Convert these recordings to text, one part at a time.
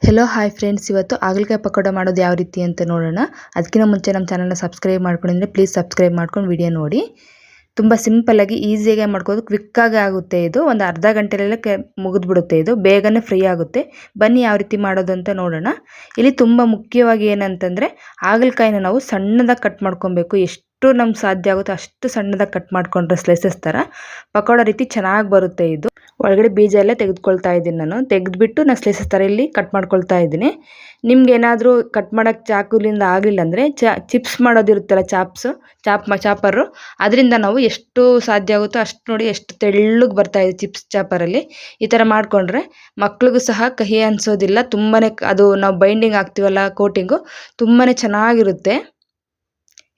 Hello hi friends, ಇವತ್ತು ಹಾಗಲಕಾಯಿ ಪಕೋಡ ಮಾಡೋದು ಯಾವ ರೀತಿ ಅಂತ ನೋಡೋಣ. ಅದಕ್ಕಿಂತ ಮುಂಚೆ ನಮ್ಮ ಚಾನಲ್ನ ಸಬ್ಸ್ಕ್ರೈಬ್ ಮಾಡ್ಕೊಂಡಿದ್ರೆ ಪ್ಲೀಸ್ ಸಬ್ಸ್ಕ್ರೈಬ್ ಮಾಡ್ಕೊಂಡು ವಿಡಿಯೋ ನೋಡಿ. ತುಂಬ ಸಿಂಪಲ್ಲಾಗಿ ಈಸಿಯಾಗಿ ಮಾಡ್ಕೋದು, ಕ್ವಿಕ್ಕಾಗಿ ಆಗುತ್ತೆ. ಇದು ಒಂದು ಅರ್ಧ ಗಂಟೆಯಲ್ಲೇ ಮುಗಿದ್ಬಿಡುತ್ತೆ. ಇದು ಬೇಗನೆ ಫ್ರೀ ಆಗುತ್ತೆ. ಬನ್ನಿ ಯಾವ ರೀತಿ ಮಾಡೋದು ಅಂತ ನೋಡೋಣ. ಇಲ್ಲಿ ತುಂಬ ಮುಖ್ಯವಾಗಿ ಏನಂತಂದರೆ ಹಾಗಲಕಾಯಿನ ನಾವು ಸಣ್ಣದಾಗಿ ಕಟ್ ಮಾಡ್ಕೊಬೇಕು. ಎಷ್ಟು ನಮ್ಗೆ ಸಾಧ್ಯ ಆಗುತ್ತೋ ಅಷ್ಟು ಸಣ್ಣದಾಗಿ ಕಟ್ ಮಾಡ್ಕೊಂಡ್ರೆ ಸ್ಲೈಸಸ್ ಥರ ಪಕೋಡ ರೀತಿ ಚೆನ್ನಾಗಿ ಬರುತ್ತೆ. ಇದು ಒಳಗಡೆ ಬೀಜ ಎಲ್ಲ ತೆಗೆದುಕೊಳ್ತಾ ಇದ್ದೀನಿ. ನಾನು ತೆಗೆದುಬಿಟ್ಟು ಸ್ಲೈಸಸ್ ಥರ ಇಲ್ಲಿ ಕಟ್ ಮಾಡ್ಕೊಳ್ತಾ ಇದ್ದೀನಿ. ನಿಮ್ಗೆ ಏನಾದರೂ ಕಟ್ ಮಾಡೋಕ್ಕೆ ಚಾಕುಲಿಂದ ಆಗಲಿಲ್ಲ ಅಂದರೆ ಚಿಪ್ಸ್ ಮಾಡೋದಿರುತ್ತಲ್ಲ, ಚಾಪರು, ಅದರಿಂದ ನಾವು ಎಷ್ಟು ಸಾಧ್ಯ ಆಗುತ್ತೋ ಅಷ್ಟು ನೋಡಿ ಎಷ್ಟು ತೆಳ್ಳಗೆ ಬರ್ತಾಯಿದೆ ಚಿಪ್ಸ್ ಚಾಪರಲ್ಲಿ. ಈ ಥರ ಮಾಡಿಕೊಂಡ್ರೆ ಮಕ್ಳಿಗೂ ಸಹ ಕಹಿ ಅನಿಸೋದಿಲ್ಲ. ತುಂಬಾ ಅದು ನಾವು ಬೈಂಡಿಂಗ್ ಹಾಕ್ತೀವಲ್ಲ, ಕೋಟಿಂಗು ತುಂಬಾ ಚೆನ್ನಾಗಿರುತ್ತೆ.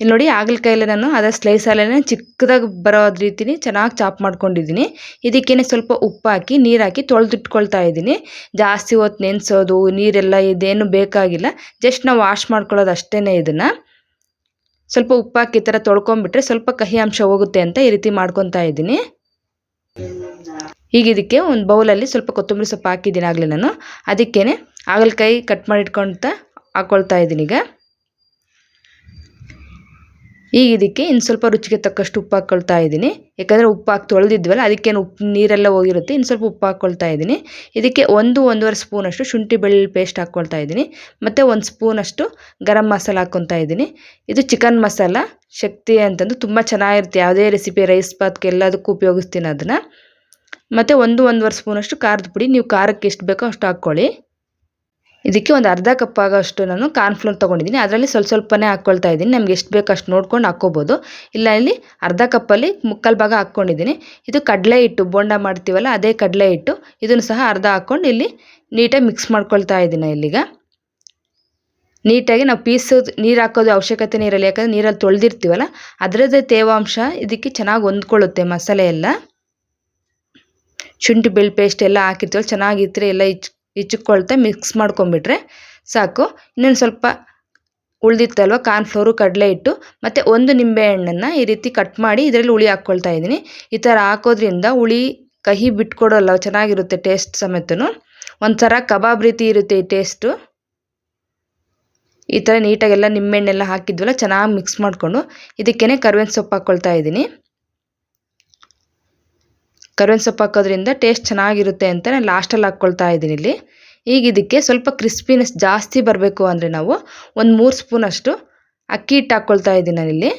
ಇಲ್ಲಿ ನೋಡಿ ಹಾಗಲಕಾಯಲ್ಲೇ ನಾನು ಅದರ ಸ್ಲೈಸಲ್ಲೇ ಚಿಕ್ಕದಾಗಿ ಬರೋ ರೀತಿಲಿ ಚೆನ್ನಾಗಿ ಚಾಪ್ ಮಾಡ್ಕೊಂಡಿದ್ದೀನಿ. ಇದಕ್ಕೇನೆ ಸ್ವಲ್ಪ ಉಪ್ಪು ಹಾಕಿ ನೀರು ಹಾಕಿ ತೊಳೆದಿಟ್ಕೊಳ್ತಾ ಇದ್ದೀನಿ. ಜಾಸ್ತಿ ಹೊತ್ತು ನೆನೆಸೋದು ನೀರೆಲ್ಲ ಇದೇನು ಬೇಕಾಗಿಲ್ಲ. ಜಸ್ಟ್ ನಾವು ವಾಶ್ ಮಾಡ್ಕೊಳ್ಳೋದು ಅಷ್ಟೇ. ಇದನ್ನು ಸ್ವಲ್ಪ ಉಪ್ಪು ಹಾಕಿ ಈ ಥರ ತೊಳ್ಕೊಂಬಿಟ್ರೆ ಸ್ವಲ್ಪ ಕಹಿ ಅಂಶ ಹೋಗುತ್ತೆ ಅಂತ ಈ ರೀತಿ ಮಾಡ್ಕೊತಾ ಇದ್ದೀನಿ. ಈಗ ಇದಕ್ಕೆ ಒಂದು ಬೌಲಲ್ಲಿ ಸ್ವಲ್ಪ ಕೊತ್ತಂಬರಿ ಸೊಪ್ಪು ಹಾಕಿದ್ದೀನಿ ಆಗಲೇ ನಾನು. ಅದಕ್ಕೇ ಹಾಗಲಕಾಯಿ ಕಟ್ ಮಾಡಿ ಇಟ್ಕೊಳ್ತಾ ಹಾಕ್ಕೊಳ್ತಾ ಇದ್ದೀನಿ. ಈಗ ಇದಕ್ಕೆ ಇನ್ನು ಸ್ವಲ್ಪ ರುಚಿಗೆ ತಕ್ಕಷ್ಟು ಉಪ್ಪು ಹಾಕ್ಕೊಳ್ತಾ ಇದ್ದೀನಿ. ಯಾಕಂದರೆ ಉಪ್ಪು ಹಾಕಿ ತೊಳೆದಿದ್ವಲ್ಲ, ಅದಕ್ಕೇನು ಉಪ್ಪು ನೀರೆಲ್ಲ ಹೋಗಿರುತ್ತೆ. ಇನ್ನು ಸ್ವಲ್ಪ ಉಪ್ಪು ಹಾಕ್ಕೊಳ್ತಾ ಇದ್ದೀನಿ. ಇದಕ್ಕೆ 1-1.5 ಸ್ಪೂನಷ್ಟು ಶುಂಠಿ ಬೆಳ್ಳುಳ್ಳಿ ಪೇಸ್ಟ್ ಹಾಕ್ಕೊಳ್ತಾ ಇದ್ದೀನಿ. ಮತ್ತು 1 ಸ್ಪೂನಷ್ಟು ಗರಂ ಮಸಾಲ ಹಾಕ್ಕೊತಾ ಇದ್ದೀನಿ. ಇದು ಚಿಕನ್ ಮಸಾಲ ಶಕ್ತಿ ಅಂತಂದು ತುಂಬ ಚೆನ್ನಾಗಿರುತ್ತೆ. ಯಾವುದೇ ರೆಸಿಪಿ, ರೈಸ್ ಬಾತ್ಗೆ ಎಲ್ಲದಕ್ಕೂ ಉಪಯೋಗಿಸ್ತೀನಿ ಅದನ್ನು. ಮತ್ತು 1-1.5 ಸ್ಪೂನಷ್ಟು ಖಾರದ ಪುಡಿ, ನೀವು ಖಾರಕ್ಕೆ ಎಷ್ಟು ಬೇಕೋ ಅಷ್ಟು ಹಾಕ್ಕೊಳ್ಳಿ. ಇದಕ್ಕೆ ಒಂದು ಅರ್ಧ ಕಪ್ ಆಗೋಷ್ಟು ನಾನು ಕಾರ್ನ್ಫ್ಲೋರ್ ತೊಗೊಂಡಿದ್ದೀನಿ. ಅದರಲ್ಲಿ ಸ್ವಲ್ಪನೇ ಹಾಕ್ಕೊಳ್ತಾ ಇದ್ದೀನಿ. ನಮ್ಗೆ ಎಷ್ಟು ಬೇಕು ಅಷ್ಟು ನೋಡ್ಕೊಂಡು ಹಾಕ್ಕೋಬೋದು. ಇಲ್ಲ, ಇಲ್ಲಿ ಅರ್ಧ ಕಪ್ಪಲ್ಲಿ ಮುಕ್ಕಾಲು ಭಾಗ ಹಾಕ್ಕೊಂಡಿದ್ದೀನಿ. ಇದು ಕಡಲೆ ಹಿಟ್ಟು, ಬೋಂಡ ಮಾಡ್ತೀವಲ್ಲ ಅದೇ ಕಡಲೆ ಹಿಟ್ಟು. ಇದನ್ನು ಸಹ ಅರ್ಧ ಹಾಕ್ಕೊಂಡು ಇಲ್ಲಿ ನೀಟಾಗಿ ಮಿಕ್ಸ್ ಮಾಡ್ಕೊಳ್ತಾ ಇದ್ದೀನಿ. ಇಲ್ಲಿಗ ನೀಟಾಗಿ ನಾವು ನೀರು ಹಾಕೋದು ಅವಶ್ಯಕತೆನೇ ಇರಲ್ಲ. ಯಾಕಂದರೆ ನೀರಲ್ಲಿ ತೊಳೆದಿರ್ತೀವಲ್ಲ, ಅದರದ್ದೇ ತೇವಾಂಶ ಇದಕ್ಕೆ ಚೆನ್ನಾಗಿ ಹೊಂದ್ಕೊಳ್ಳುತ್ತೆ. ಮಸಾಲೆ ಎಲ್ಲ ಶುಂಠಿ ಬೆಳ್ಳುಳ್ಳಿ ಪೇಸ್ಟ್ ಎಲ್ಲ ಹಾಕಿರ್ತೀವಲ್ಲ, ಚೆನ್ನಾಗಿರ್ತೀರ ಎಲ್ಲ ಇಚ್ಚಿಕೊಳ್ತಾ ಮಿಕ್ಸ್ ಮಾಡ್ಕೊಂಬಿಟ್ರೆ ಸಾಕು. ಇನ್ನೊಂದು ಸ್ವಲ್ಪ ಉಳಿದಿತ್ತಲ್ವ ಕಾರ್ನ್ಫ್ಲೋರು, ಕಡಲೆ ಹಿಟ್ಟು ಮತ್ತು 1 ನಿಂಬೆಹಣ್ಣನ್ನು ಈ ರೀತಿ ಕಟ್ ಮಾಡಿ ಇದರಲ್ಲಿ ಹುಳಿ ಹಾಕ್ಕೊಳ್ತಾ ಇದ್ದೀನಿ. ಈ ಥರ ಹಾಕೋದ್ರಿಂದ ಹುಳಿ ಕಹಿ ಬಿಟ್ಕೊಡೋಲ್ಲ, ಚೆನ್ನಾಗಿರುತ್ತೆ ಟೇಸ್ಟ್ ಸಮೇತನು. ಒಂಥರ ಕಬಾಬ್ ರೀತಿ ಇರುತ್ತೆ ಈ ಟೇಸ್ಟು. ಈ ಥರ ನೀಟಾಗೆಲ್ಲ ನಿಂಬೆಹಣ್ಣೆಲ್ಲ ಹಾಕಿದ್ವಲ್ಲ, ಚೆನ್ನಾಗಿ ಮಿಕ್ಸ್ ಮಾಡಿಕೊಂಡು ಇದಕ್ಕೇ ಕರಿಬೇವಿನ ಸೊಪ್ಪು ಹಾಕ್ಕೊಳ್ತಾ ಇದ್ದೀನಿ. ಕರಿಬೇವಿನ ಸೊಪ್ಪು ಹಾಕೋದ್ರಿಂದ ಟೇಸ್ಟ್ ಚೆನ್ನಾಗಿರುತ್ತೆ ಅಂತ ನಾನು ಲಾಸ್ಟಲ್ಲಿ ಹಾಕ್ಕೊಳ್ತಾ ಇದ್ದೀನಿ ಇಲ್ಲಿ. ಈಗ ಇದಕ್ಕೆ ಸ್ವಲ್ಪ ಕ್ರಿಸ್ಪಿನೆಸ್ ಜಾಸ್ತಿ ಬರಬೇಕು ಅಂದರೆ ನಾವು 3 ಸ್ಪೂನಷ್ಟು ಅಕ್ಕಿ ಹಿಟ್ಟು ಹಾಕ್ಕೊಳ್ತಾ ಇದ್ದೀನಿ ನಾನಿಲ್ಲಿ.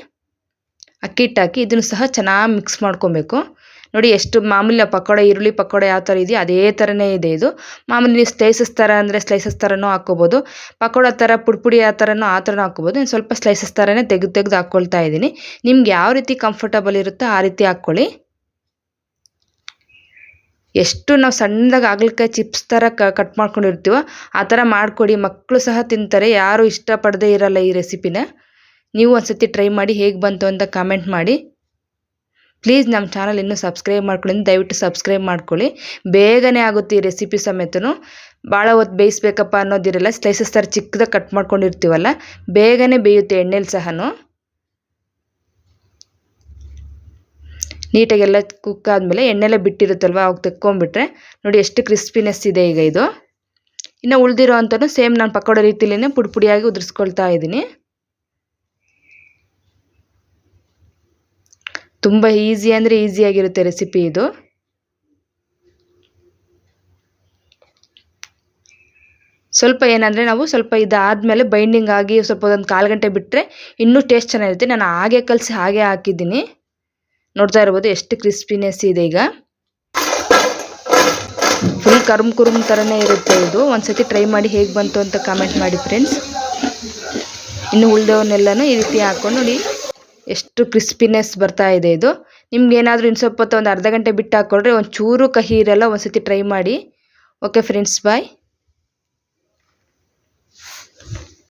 ಅಕ್ಕಿ ಹಿಟ್ಟು ಹಾಕಿ ಇದನ್ನು ಸಹ ಚೆನ್ನಾಗಿ ಮಿಕ್ಸ್ ಮಾಡ್ಕೊಬೇಕು. ನೋಡಿ ಎಷ್ಟು ಮಾಮೂಲಿ ಪಕೋಡ, ಈರುಳ್ಳಿ ಪಕೋಡ ಯಾವ ಥರ ಇದೆಯೋ ಅದೇ ಥರನೇ ಇದೆ ಇದು. ಮಾಮೂಲಿ ನೀವು ಸ್ಲೈಸಸ್ ಥರ ಅಂದರೆ ಸ್ಲೈಸಸ್ ಥರನೂ ಹಾಕ್ಕೋಬೋದು. ಪಕೋಡ ಥರ ಪುಡಿ ಆ ಥರನೂ ಹಾಕ್ಕೋಬೋದು. ಇನ್ನು ಸ್ವಲ್ಪ ಸ್ಲೈಸಸ್ ಥರನೇ ತೆಗೆದು ಹಾಕ್ಕೊಳ್ತಾ ಇದ್ದೀನಿ. ನಿಮ್ಗೆ ಯಾವ ರೀತಿ ಕಂಫರ್ಟಬಲ್ ಇರುತ್ತೋ ಆ ರೀತಿ ಹಾಕ್ಕೊಳ್ಳಿ. ಎಷ್ಟು ನಾವು ಸಣ್ಣದಾಗಿ ಹಾಗಲಕಾಯಿ ಚಿಪ್ಸ್ ಥರ ಕಟ್ ಮಾಡ್ಕೊಂಡಿರ್ತೀವೋ ಆ ಥರ ಮಾಡಿಕೊಡಿ. ಮಕ್ಕಳು ಸಹ ತಿಂತಾರೆ, ಯಾರು ಇಷ್ಟಪಡದೇ ಇರಲ್ಲ ಈ ರೆಸಿಪಿನ. ನೀವು ಒಂದ್ಸತಿ ಟ್ರೈ ಮಾಡಿ ಹೇಗೆ ಬಂತು ಅಂತ ಕಾಮೆಂಟ್ ಮಾಡಿ. ಪ್ಲೀಸ್ ನಮ್ಮ ಚಾನಲ್ ಇನ್ನೂ ಸಬ್ಸ್ಕ್ರೈಬ್ ಮಾಡ್ಕೊಳ್ಳಿ, ದಯವಿಟ್ಟು ಸಬ್ಸ್ಕ್ರೈಬ್ ಮಾಡ್ಕೊಳ್ಳಿ. ಬೇಗನೆ ಆಗುತ್ತೆ ಈ ರೆಸಿಪಿ ಸಮೇತನು. ಭಾಳ ಹೊತ್ತು ಬೇಯಿಸ್ಬೇಕಪ್ಪ ಅನ್ನೋದಿರಲ್ಲ. ಸ್ಲೈಸಸ್ ಥರ ಚಿಕ್ಕದಾಗಿ ಕಟ್ ಮಾಡ್ಕೊಂಡಿರ್ತೀವಲ್ಲ, ಬೇಗನೆ ಬೇಯುತ್ತೆ ಎಣ್ಣೆಲಿ ಸಹನು. ನೀಟಾಗೆಲ್ಲ ಕುಕ್ ಆದಮೇಲೆ ಎಣ್ಣೆಲ್ಲ ಬಿಟ್ಟಿರುತ್ತಲ್ವ, ಅವಾಗ ತೆಕ್ಕೊಂಬಿಟ್ರೆ ನೋಡಿ ಎಷ್ಟು ಕ್ರಿಸ್ಪಿನೆಸ್ ಇದೆ ಈಗ ಇದು. ಇನ್ನು ಉಳಿದಿರೋ ಅಂಥದ್ದು ಸೇಮ್ ನಾನು ಪಕೋಡ ರೀತಿಲೇ ಪುಡಿಯಾಗಿ ಉದುರಿಸ್ಕೊಳ್ತಾ ಇದ್ದೀನಿ. ತುಂಬ ಈಸಿ ಅಂದರೆ ಈಸಿಯಾಗಿರುತ್ತೆ ರೆಸಿಪಿ ಇದು. ಸ್ವಲ್ಪ ಏನಂದರೆ ನಾವು ಸ್ವಲ್ಪ ಇದಾದಮೇಲೆ ಬೈಂಡಿಂಗ್ ಆಗಿ ಸ್ವಲ್ಪ ಒಂದು 1/4 ಗಂಟೆ ಬಿಟ್ಟರೆ ಇನ್ನೂ ಟೇಸ್ಟ್ ಚೆನ್ನಾಗಿರುತ್ತೆ. ನಾನು ಹಾಗೆ ಕಲಸಿ ಹಾಗೆ ಹಾಕಿದ್ದೀನಿ. ನೋಡ್ತಾ ಇರ್ಬೋದು ಎಷ್ಟು ಕ್ರಿಸ್ಪಿನೆಸ್ ಇದೆ. ಈಗ ಫುಲ್ ಕುರುಮ್ ಥರನೇ ಇರುತ್ತೆ ಇದು. ಒಂದ್ಸತಿ ಟ್ರೈ ಮಾಡಿ ಹೇಗೆ ಬಂತು ಅಂತ ಕಾಮೆಂಟ್ ಮಾಡಿ ಫ್ರೆಂಡ್ಸ್. ಇನ್ನು ಉಳಿದವನ್ನೆಲ್ಲನೂ ಈ ರೀತಿ ಹಾಕ್ಕೊಂಡು ನೋಡಿ ಎಷ್ಟು ಕ್ರಿಸ್ಪಿನೆಸ್ ಬರ್ತಾ ಇದೆ ಇದು. ನಿಮ್ಗೆ ಏನಾದರೂ ಇನ್ನು ಸ್ವಲ್ಪ ಹೊತ್ತು ಒಂದು ಅರ್ಧ ಗಂಟೆ ಬಿಟ್ಟು ಹಾಕ್ಕೊಂಡ್ರೆ ಒಂಚೂರು ಕಹಿ ಇರಲ್ಲ. ಒಂದ್ಸತಿ ಟ್ರೈ ಮಾಡಿ. ಓಕೆ ಫ್ರೆಂಡ್ಸ್, ಬಾಯ್.